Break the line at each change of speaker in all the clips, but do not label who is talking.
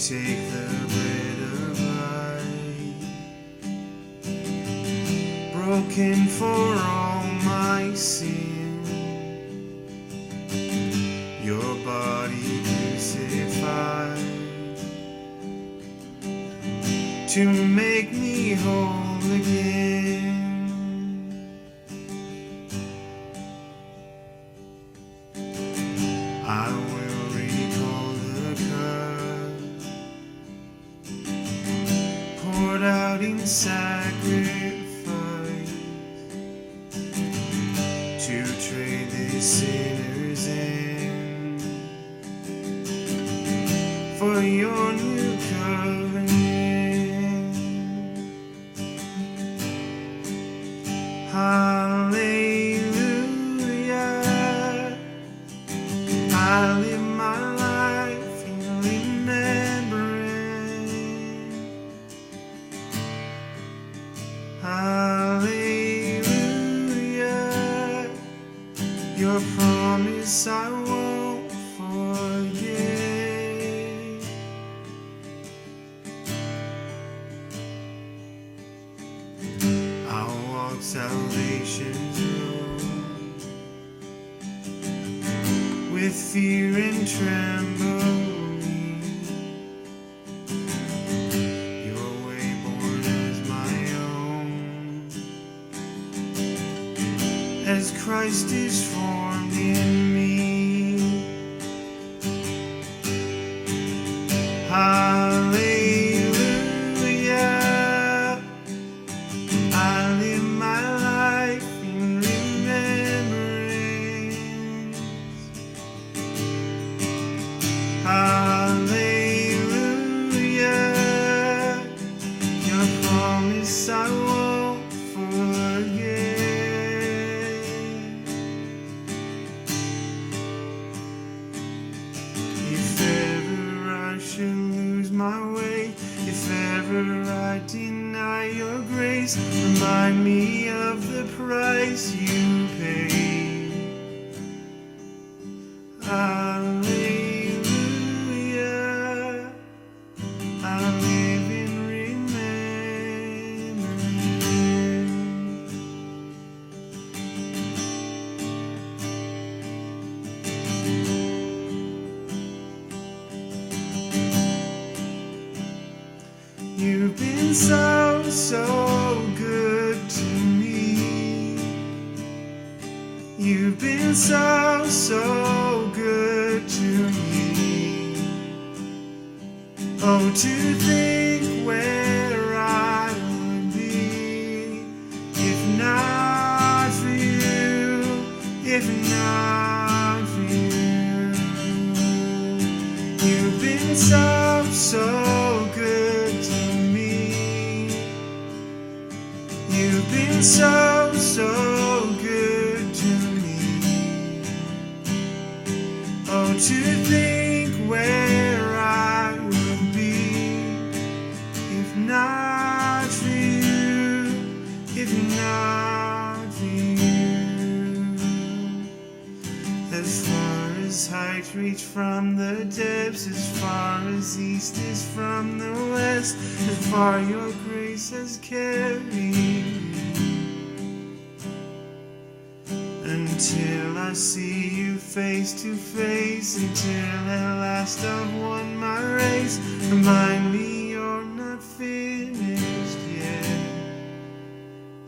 take the bread of life, broken for all my sin, your body crucified to make me whole again. I will recall the cup poured out in sacrifice to trade these sinners in for your new covenant. Hallelujah, I live my life in remembrance. Hallelujah, your promise I won't forget. I'll walk salvation's road with fear and trembling, your way born as my own, as Christ is formed in me. Hallelujah, I live my life in remembrance. Hallelujah, your promise I won't forget. If ever I should lose my way, if ever I deny your grace, remind me of the price you paid. Hallelujah, I live in remembrance. You've been so, so good to me. You've been so, so good to me. Oh, to think where I would be if not for you, if not for you. You've been so, so good to me. You've been so, so good to me. Oh, to think where I would be if not for you, if not for you. As far as height reach from the depths, as far as east is from the west, as far your grace has carried me, until I see you face to face, until at last I've won my race. Remind me you're not finished yet.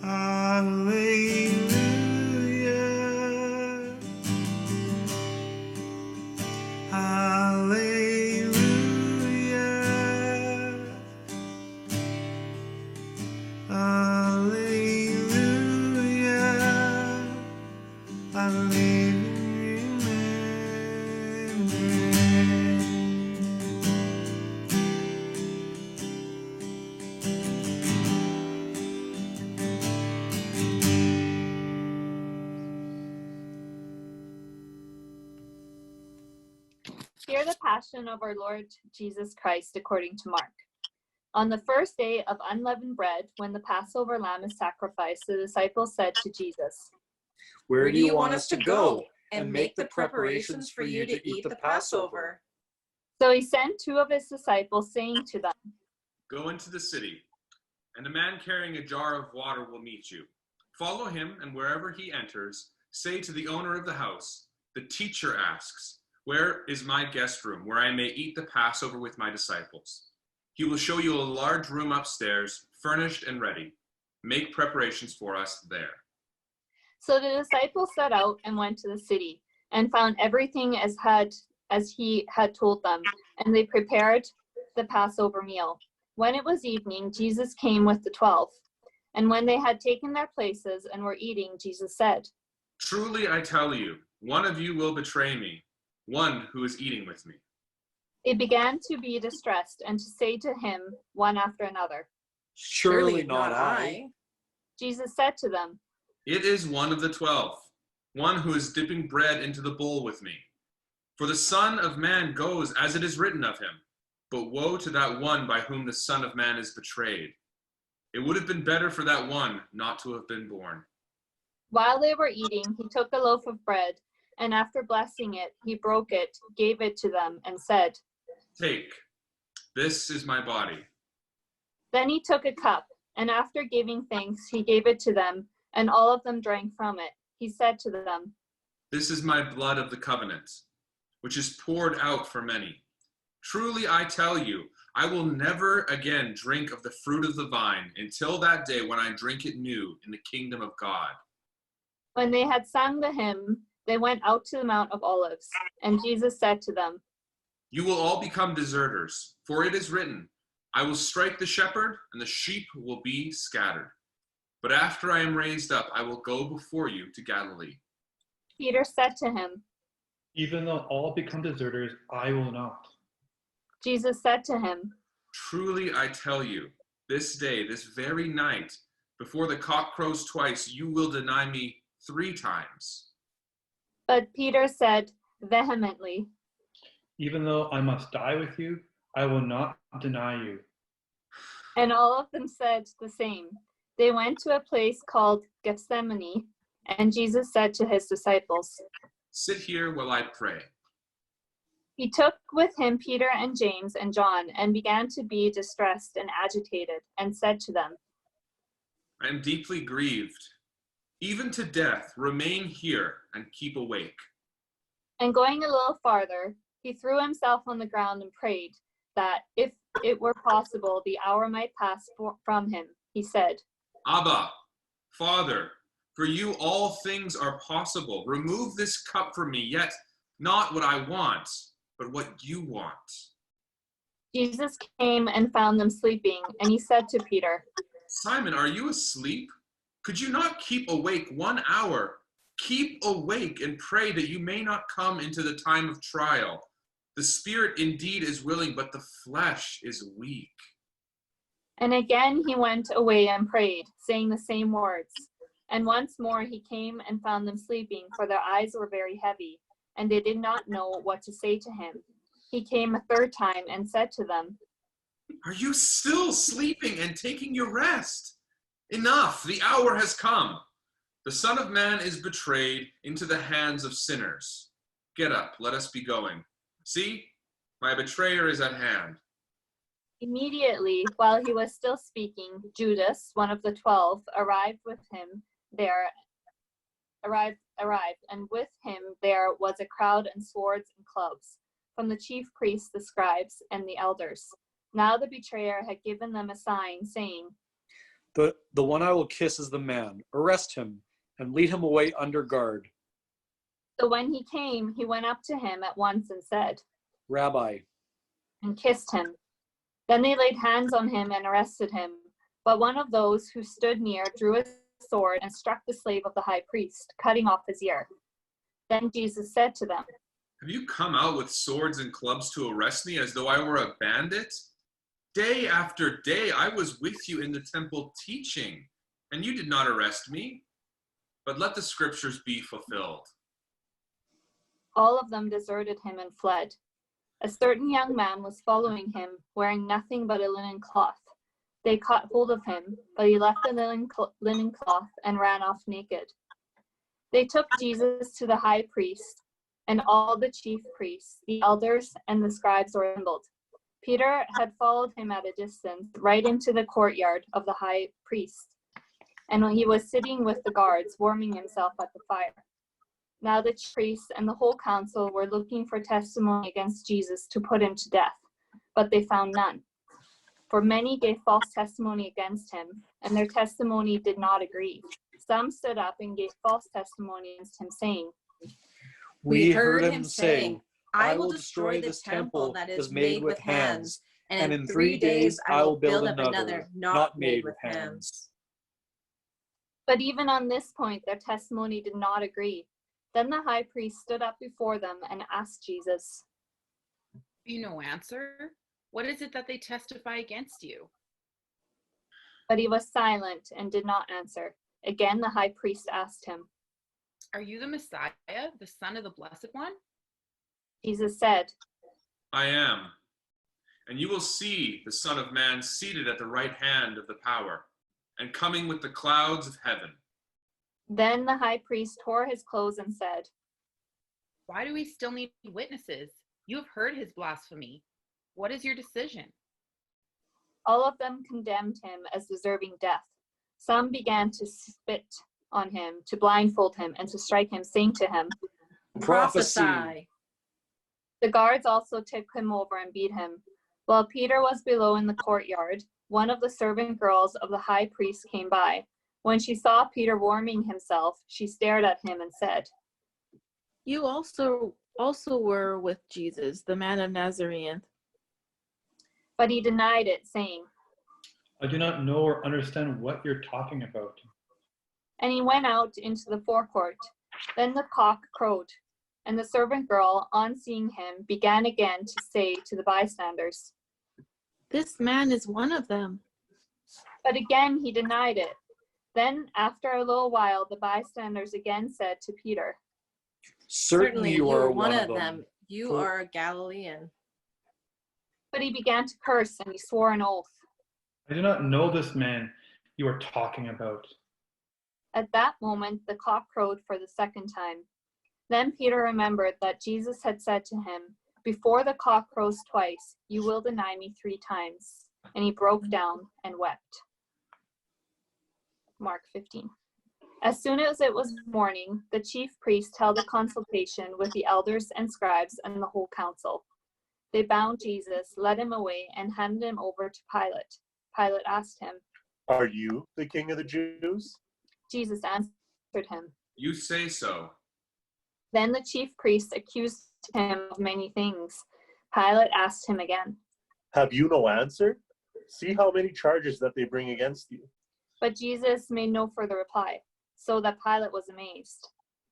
Hallelujah, hallelujah, hallelujah, I live in remembrance.
Hear the passion of our Lord Jesus Christ according to Mark. On the first day of unleavened bread, when the Passover lamb is sacrificed, the disciples said to Jesus,
"Where do you want us to go and make the preparations for you to eat the Passover?"
So he sent two of his disciples, saying to them,
Go into the city, and a man carrying a jar of water will meet you. Follow him, and wherever he enters, say to the owner of the house, the teacher asks, where is my guest room, where I may eat the Passover with my disciples? He will show you a large room upstairs, furnished and ready. Make preparations for us there.
So the disciples set out and went to the city, and found everything as he had told them, and they prepared the Passover meal. When it was evening, Jesus came with the 12. And when they had taken their places and were eating, Jesus said,
Truly I tell you, one of you will betray me, one who is eating with me.
They began to be distressed and to say to him one after another,
Surely not I.
Jesus said to them,
It is one of the 12, one who is dipping bread into the bowl with me. For the Son of Man goes as it is written of him, but woe to that one by whom the Son of Man is betrayed. It would have been better for that one not to have been born.
While they were eating, he took a loaf of bread, and after blessing it, he broke it, gave it to them, and said,
Take, this is my body.
Then he took a cup, and after giving thanks, he gave it to them, and all of them drank from it. He said to them,
This is my blood of the covenant, which is poured out for many. Truly I tell you, I will never again drink of the fruit of the vine until that day when I drink it new in the kingdom of God.
When they had sung the hymn, they went out to the Mount of Olives, and Jesus said to them,
You will all become deserters, for it is written, I will strike the shepherd, and the sheep will be scattered. But after I am raised up, I will go before you to Galilee.
Peter said to him,
Even though all become deserters, I will not.
Jesus said to him,
Truly I tell you, this day, this very night, before the cock crows twice, you will deny me 3 times.
But Peter said vehemently,
Even though I must die with you, I will not deny you.
and all of them said the same. They went to a place called Gethsemane, and Jesus said to his disciples,
Sit here while I pray.
He took with him Peter and James and John, and began to be distressed and agitated, and said to them,
I am deeply grieved, even to death. Remain here and keep awake.
And going a little farther, he threw himself on the ground and prayed that, if it were possible, the hour might pass from him. He said,
Abba, Father, for you all things are possible. Remove this cup from me, yet not what I want, but what you want.
Jesus came and found them sleeping, and he said to Peter,
Simon, are you asleep? Could you not keep awake 1 hour? Keep awake and pray that you may not come into the time of trial. The spirit indeed is willing, but the flesh is weak.
And again he went away and prayed, saying the same words. And once more he came and found them sleeping, for their eyes were very heavy, and they did not know what to say to him. He came a 3rd time and said to them,
Are you still sleeping and taking your rest? Enough, the hour has come. The Son of Man is betrayed into the hands of sinners. Get up, let us be going. See, my betrayer is at hand.
Immediately, while he was still speaking, Judas, one of the 12, arrived, and with him there was a crowd and swords and clubs from the chief priests, the scribes, and the elders. Now the betrayer had given them a sign, saying,
The one I will kiss is the man. Arrest him and lead him away under guard.
So when he came, he went up to him at once and said,
Rabbi.
and kissed him. Then they laid hands on him and arrested him. But one of those who stood near drew a sword and struck the slave of the high priest, cutting off his ear. Then Jesus said to them,
Have you come out with swords and clubs to arrest me as though I were a bandit? Day after day I was with you in the temple teaching, and you did not arrest me. But let the scriptures be fulfilled.
All of them deserted him and fled. A certain young man was following him, wearing nothing but a linen cloth. They caught hold of him, but he left the linen cloth and ran off naked. They took Jesus to the high priest, and all the chief priests, the elders, and the scribes were assembled. Peter had followed him at a distance right into the courtyard of the high priest, and he was sitting with the guards, warming himself at the fire. Now the chief priests and the whole council were looking for testimony against Jesus to put him to death, but they found none. For many gave false testimony against him, and their testimony did not agree. Some stood up and gave false testimony against him, saying,
We heard him say, I will destroy this temple that is made with hands, and in 3 days I will build up another not made with hands.
But even on this point, their testimony did not agree. Then the high priest stood up before them and asked Jesus,
You no answer? What is it that they testify against you?
But he was silent and did not answer. Again, the high priest asked him,
Are you the Messiah, the Son of the Blessed One?
Jesus said,
I am. And you will see the Son of Man seated at the right hand of the power, and coming with the clouds of heaven.
Then the high priest tore his clothes and said,
Why do we still need witnesses? You have heard his blasphemy. What is your decision?
All of them condemned him as deserving death. Some began to spit on him, to blindfold him, and to strike him, saying to him,
Prophesy.
The guards also took him over and beat him. While Peter was below in the courtyard, one of the servant girls of the high priest came by. When she saw Peter warming himself, she stared at him and said,
You also were with Jesus, the man of Nazareth.
But he denied it, saying,
I do not know or understand what you're talking about.
And he went out into the forecourt. Then the cock crowed, and the servant girl, on seeing him, began again to say to the bystanders,
This man is one of them.
But again he denied it. Then, after a little while, the bystanders again said to Peter,
Certainly you are one of them.
You
For-
are a Galilean.
But he began to curse, and he swore an oath.
I do not know this man you are talking about.
At that moment, the cock crowed for the second time. Then Peter remembered that Jesus had said to him, Before the cock crows twice, you will deny me 3 times. And he broke down and wept. Mark 15. As soon as it was morning, the chief priest held a consultation with the elders and scribes and the whole council. They bound Jesus, led him away, and handed him over to Pilate. Pilate asked him,
Are you the king of the Jews?
Jesus answered him.
You say so.
Then the chief priests accused him of many things. Pilate asked him again.
Have you no answer? See how many charges that they bring against you.
But Jesus made no further reply, so that Pilate was amazed.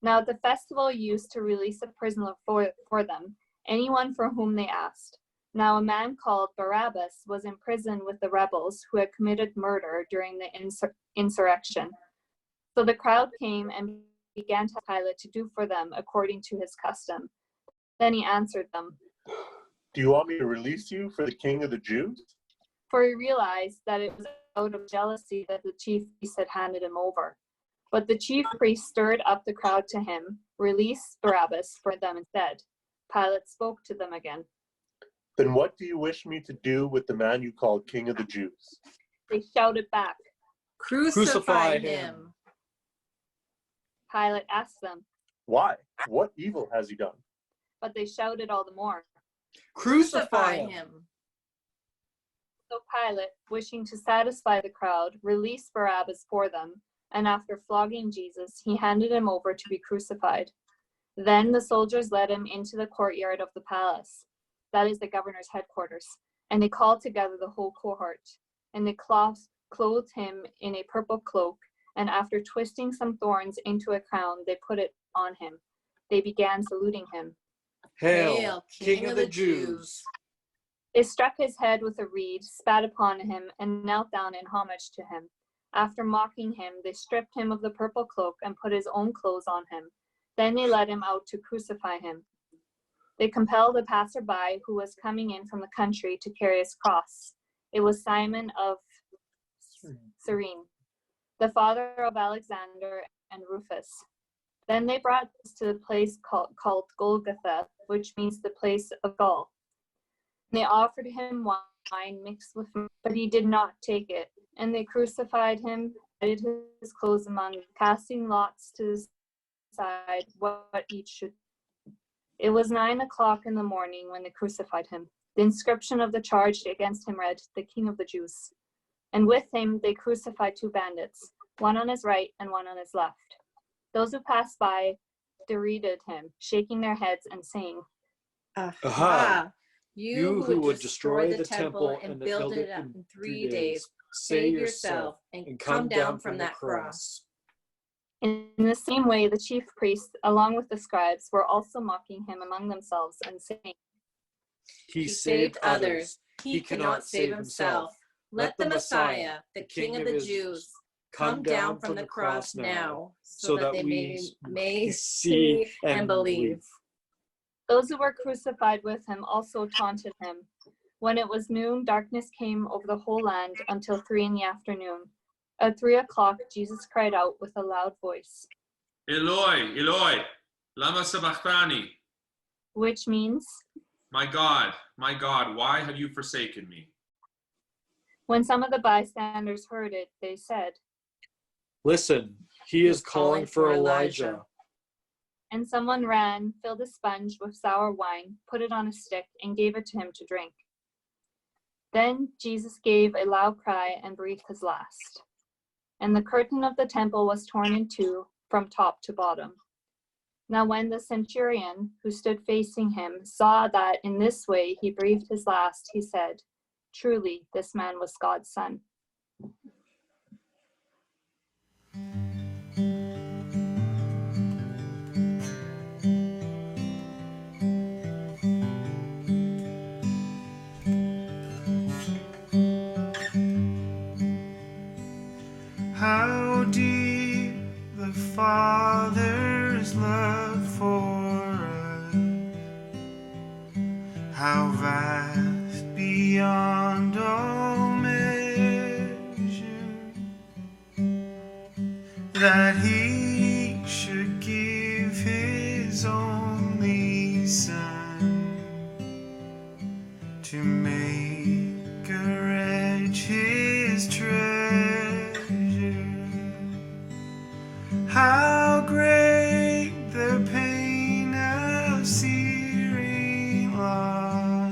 Now at the festival used to release a prisoner for them, anyone for whom they asked. Now a man called Barabbas was in prison with the rebels who had committed murder during the insurrection. So the crowd came and began to Pilate to do for them according to his custom. Then he answered them,
Do you want me to release you for the king of the Jews?
for he realized that it was out of jealousy that the chief priest had handed him over. But the chief priest stirred up the crowd to him, released Barabbas for them instead. Pilate spoke to them again.
Then what do you wish me to do with the man you call king of the Jews?
They shouted back.
Crucify him.
Pilate asked them,
Why? What evil has he done?
but they shouted all the more.
Crucify him.
So Pilate, wishing to satisfy the crowd, released Barabbas for them, and after flogging Jesus, he handed him over to be crucified. Then the soldiers led him into the courtyard of the palace, that is the governor's headquarters, and they called together the whole cohort. And they clothed him in a purple cloak, and after twisting some thorns into a crown, they put it on him. They began saluting him.
Hail, King of the Jews.
They struck his head with a reed, spat upon him, and knelt down in homage to him. After mocking him, they stripped him of the purple cloak and put his own clothes on him. Then they led him out to crucify him. They compelled a passerby who was coming in from the country to carry his cross. It was Simon of Cyrene, the father of Alexander and Rufus. Then they brought us to the place called Golgotha, which means the place of gall. And they offered him wine mixed with myrrh, but he did not take it. And they crucified him, divided his clothes among them, casting lots to decide what each should. It was 9 o'clock in the morning when they crucified him. The inscription of the charge against him read, "The King of the Jews." And with him they crucified 2 bandits, one on his right and one on his left. Those who passed by derided him, shaking their heads and saying,
Aha! You who would destroy the temple and build it up in 3 days, save yourself and come down from that cross.
In the same way, the chief priests, along with the scribes, were also mocking him among themselves and saying,
He saved others. He cannot save himself. Let the Messiah, the King of the Jews, come down from the cross now, so that we may see and believe.
Those who were crucified with him also taunted him. When it was noon, darkness came over the whole land until 3 p.m. At 3 o'clock, Jesus cried out with a loud voice,
Eloi, Eloi, lama sabachthani,
which means,
my God, why have you forsaken me?
When some of the bystanders heard it, they said,
Listen, he is calling for Elijah.
And someone ran, filled a sponge with sour wine, put it on a stick, and gave it to him to drink. Then Jesus gave a loud cry and breathed his last. And the curtain of the temple was torn in two from top to bottom. Now when the centurion, who stood facing him, saw that in this way he breathed his last, he said, Truly, this man was God's son.
How deep the Father's love for us, how vast beyond all measure, that he should give his only Son to make a wretch his treasure. How great the pain of searing loss!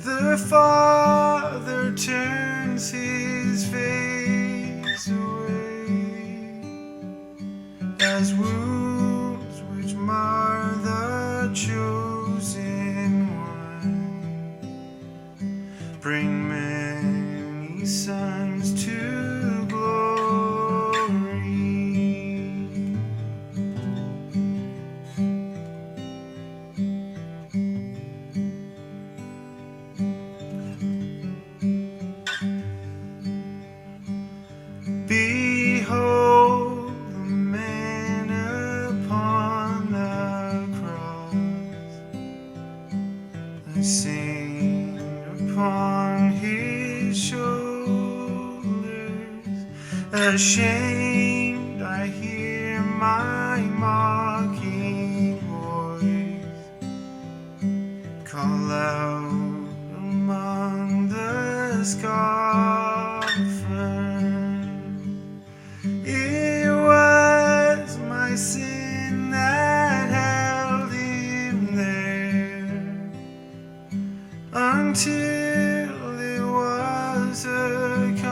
The Father turns his face away, as wounds which mar the chosen one bring many sons to glory. Behold the man upon the cross, I sing upon his shoulders. Ashamed, I hear my mocking voice call out among the scoffers. It was my sin that held him there until it was accomplished.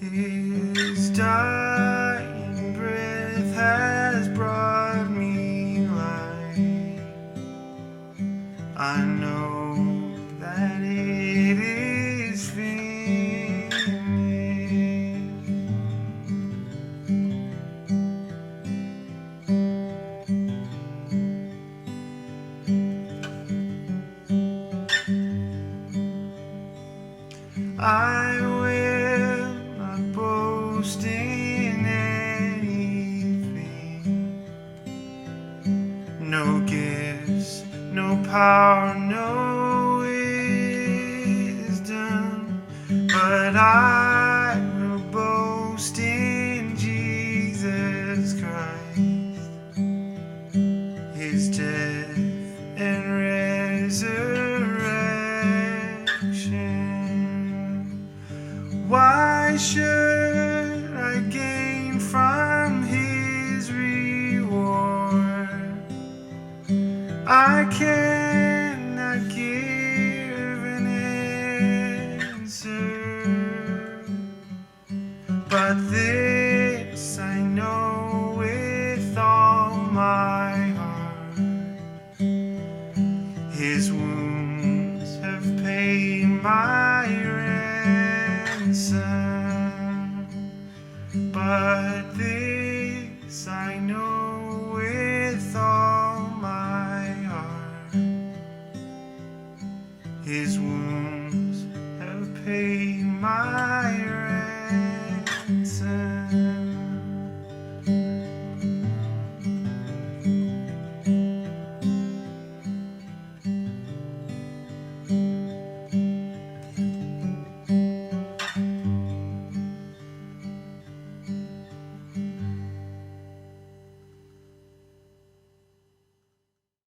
His dying breath has brought me life. I know that it is finished. I will not boast in anything, no gifts, no power, no wisdom, but I will boast I should I gain from his reward? I cannot give an answer, but this I know with all my heart: his wounds have paid my ransom. But this I know with all my heart: his wounds have paid my